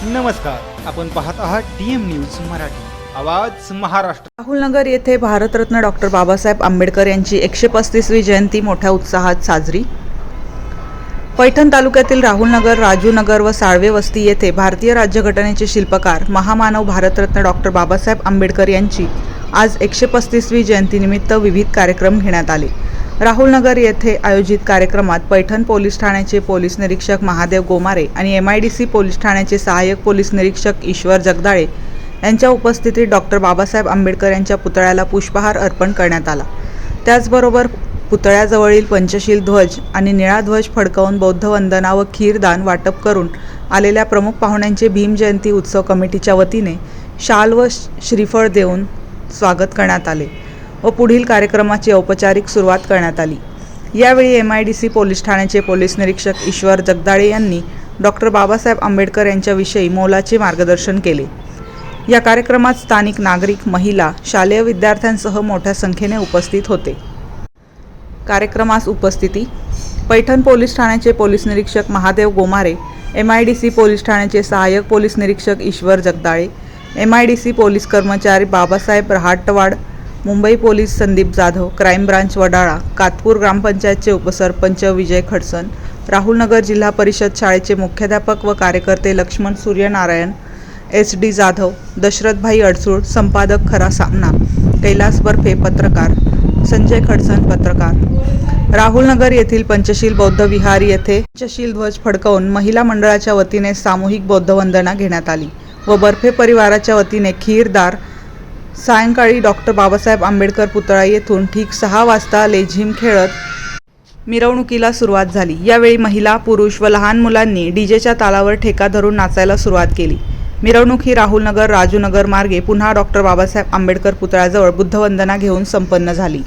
नमस्कार, आपण पाहत आहात DM न्यूज मराठी, आवाज महाराष्ट्र। राहुलनगर येथे भारतरत्न डॉक्टर बाबासाहेब आंबेडकर यांची 135वी जयंती मोठ्या उत्साहात साजरी। पैठण तालुक्यातील राहुलनगर, राजूनगर व साळवे वस्ती येथे भारतीय राज्यघटनेचे शिल्पकार महामानव भारतरत्न डॉक्टर बाबासाहेब आंबेडकर यांची आज 135वी जयंतीनिमित्त विविध कार्यक्रम घेण्यात आले। राहुलनगर येथे आयोजित कार्यक्रमात पैठण पोलीस ठाण्याचे पोलीस निरीक्षक महादेव गोमारे आणि MIDC पोलीस ठाण्याचे सहाय्यक पोलीस निरीक्षक ईश्वर जगदाळे यांच्या उपस्थितीत डॉक्टर बाबासाहेब आंबेडकर यांच्या पुतळ्याला पुष्पहार अर्पण करण्यात आला। त्याचबरोबर पुतळ्याजवळील पंचशील ध्वज आणि निळा ध्वज फडकवून बौद्ध वंदना व खीरदान वाटप करून आलेल्या प्रमुख पाहुण्यांचे भीम जयंती उत्सव कमिटीच्या वतीने शाल व श्रीफळ देऊन स्वागत करण्यात आले व पुढील कार्यक्रमाची औपचारिक सुरुवात करण्यात आली। यावेळी MIDC पोलीस ठाण्याचे पोलीस निरीक्षक ईश्वर जगदाळे यांनी डॉक्टर बाबासाहेब आंबेडकर यांच्याविषयी मोलाचे मार्गदर्शन केले। या कार्यक्रमात स्थानिक नागरिक, महिला, शालेय विद्यार्थ्यांसह मोठ्या संख्येने उपस्थित होते। कार्यक्रमास उपस्थिती पैठण पोलीस ठाण्याचे पोलीस निरीक्षक महादेव गोमारे, MIDC पोलीस ठाण्याचे सहाय्यक पोलीस निरीक्षक ईश्वर जगदाळे, MIDC पोलीस कर्मचारी Babasaheb Rahatwad, Mumbai police Sandeep Jadhav, crime branch Wadala, Katpur ग्रामपंचायतचे उपसरपंच विजय खडसन, राहुलनगर जिल्हा परिषद शाळेचे मुख्याध्यापक व कार्यकर्ते लक्ष्मण सूर्यनारायण, SD जाधव, दशरथभाई अडसूळ, संपादक खरा सामना, कैलास बर्फे पत्रकार, संजय खडसन पत्रकार। राहुलनगर येथील पंचशील बौद्ध विहार येथे पंचशील ध्वज फडकवून महिला मंडळाच्या वतीने सामूहिक बौद्ध वंदना घेण्यात आली व बर्फे परिवाराच्या वतीने खीरदार। सायंकाळी डॉक्टर बाबासाहेब आंबेडकर पुतळा येथून ठीक 6 वाजता लेझिम खेळत मिरवणुकीला सुरुवात झाली। यावेळी महिला, पुरुष व लहान मुलांनी डीजेच्या तालावर ठेका धरून नाचायला सुरुवात केली। मिरवणूक ही राहुलनगर, राजूनगर मार्गे पुन्हा डॉक्टर बाबासाहेब आंबेडकर पुतळ्याजवळ बुद्धवंदना घेऊन संपन्न झाली।